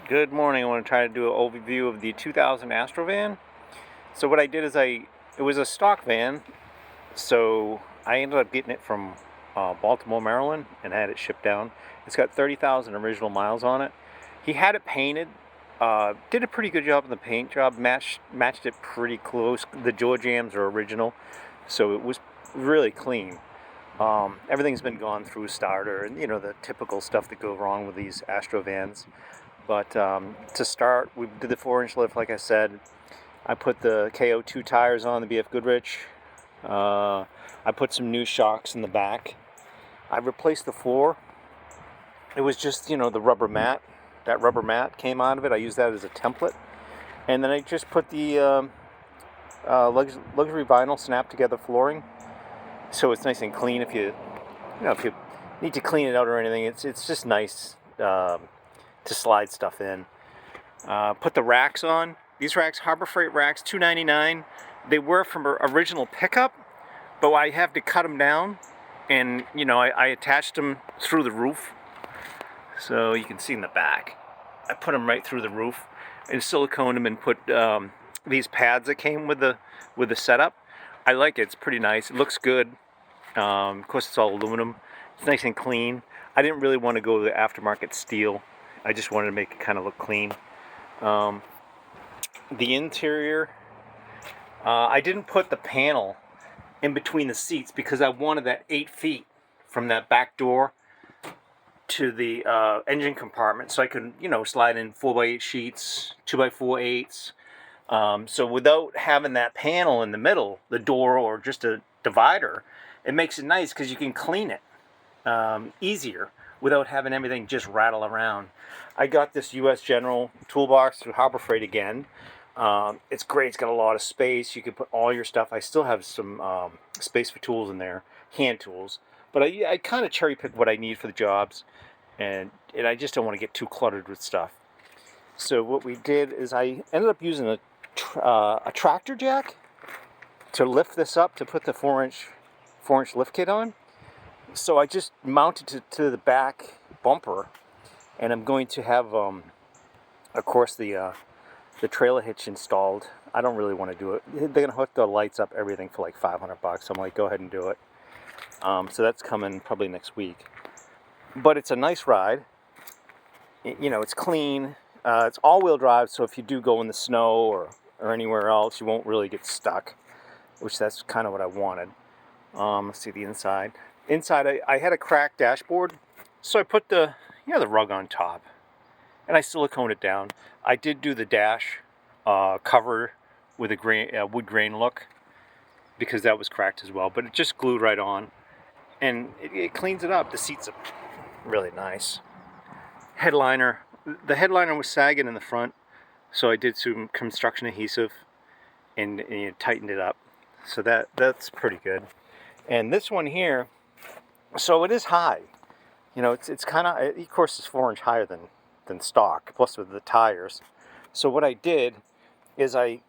Good morning. I want to try to do an overview of the 2000 Astrovan. So what I did is it was a stock van, so I ended up getting it from Baltimore, Maryland, and had it shipped down. It's got 30,000 original miles on it. He had it painted, did a pretty good job in the paint job, matched it pretty close. The door jambs are original, so it was really clean. Everything's been gone through starter, and the typical stuff that go wrong with these Astrovans. But to start, we did the 4-inch lift, like I said. I put the KO2 tires on, the BF Goodrich. I put some new shocks in the back. I replaced the floor. It was just, the rubber mat. That rubber mat came out of it. I used that as a template. And then I just put the luxury vinyl snap together flooring. So it's nice and clean if if you need to clean it out or anything. It's just nice to slide stuff in. Put the racks on. These racks, Harbor Freight racks, $2.99. They were from an original pickup, but I have to cut them down, and I attached them through the roof, so you can see in the back. I put them right through the roof and siliconed them and put these pads that came with the setup. I like it. It's pretty nice. It looks good. Of course, it's all aluminum. It's nice and clean. I didn't really want to go with the aftermarket steel. I just wanted to make it kind of look clean. The interior, I didn't put the panel in between the seats because I wanted that 8 feet from that back door to the engine compartment, so I could, slide in 4x8 sheets, 2x4 eights. So without having that panel in the middle, the door or just a divider, it makes it nice because you can clean it easier without having everything just rattle around. I got this U.S. General toolbox through Harbor Freight again. It's great. It's got a lot of space. You can put all your stuff. I still have some space for tools in there, hand tools. But I kind of cherry pick what I need for the jobs, and I just don't want to get too cluttered with stuff. So what we did is I ended up using a tractor jack to lift this up to put the 4-inch lift kit on. So I just mounted it to the back bumper, and I'm going to have, of course, the trailer hitch installed. I don't really want to do it. They're going to hook the lights up, everything for like $500. So I'm like, go ahead and do it. So that's coming probably next week. But it's a nice ride. It's clean. It's all-wheel drive, so if you do go in the snow or anywhere else, you won't really get stuck, which that's kind of what I wanted. Let's see the inside. Inside, I had a cracked dashboard, so I put the rug on top, and I siliconed it down. I did do the dash cover with a wood grain look because that was cracked as well, but it just glued right on, and it cleans it up. The seats are really nice. Headliner. The headliner was sagging in the front, so I did some construction adhesive and tightened it up. So that's pretty good. And this one here, so it is high. It's kind of course, it's 4 inch higher than stock, plus with the tires. So what I did is I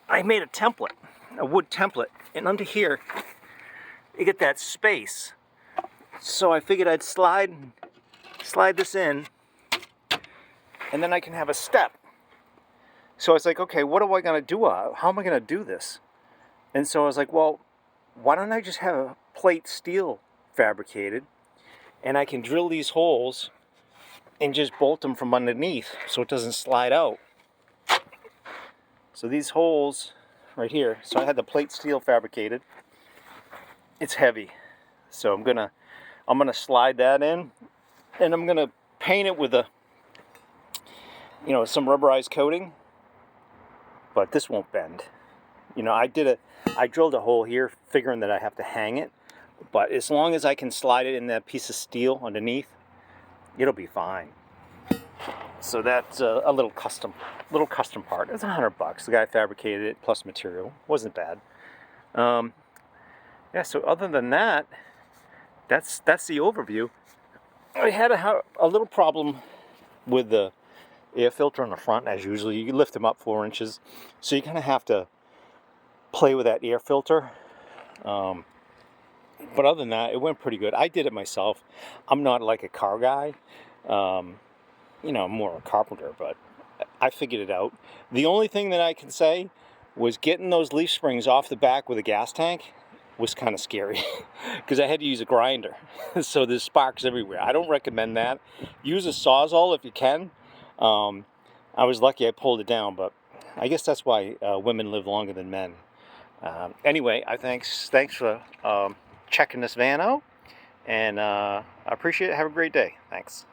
made a template, a wood template, and under here you get that space. So I figured I'd slide this in, and then I can have a step. So I was like, okay, what am I going to do? How am I going to do this? And so I was like, well, why don't I just have a plate steel fabricated, and I can drill these holes and just bolt them from underneath so it doesn't slide out. So these holes right here, so I had the plate steel fabricated. It's heavy, so I'm gonna slide that in, and I'm gonna paint it with some rubberized coating, but this won't bend. I drilled a hole here figuring that I have to hang it, but as long as I can slide it in that piece of steel underneath, it'll be fine. So that's a little custom part. It's $100. The guy fabricated it plus material. Wasn't bad. So other than that, that's the overview. I had a little problem with the air filter on the front, as usually. You lift them up 4 inches, so you kind of have to play with that air filter. But other than that, it went pretty good. I did it myself. I'm not like a car guy. you know, I'm more a carpenter, but I figured it out. The only thing that I can say was getting those leaf springs off the back with a gas tank was kind of scary because I had to use a grinder. So there's sparks everywhere. I don't recommend that. Use a Sawzall if you can. I was lucky I pulled it down, but I guess that's why women live longer than men. Anyway, thanks for checking this van out, and I appreciate it. Have a great day. Thanks.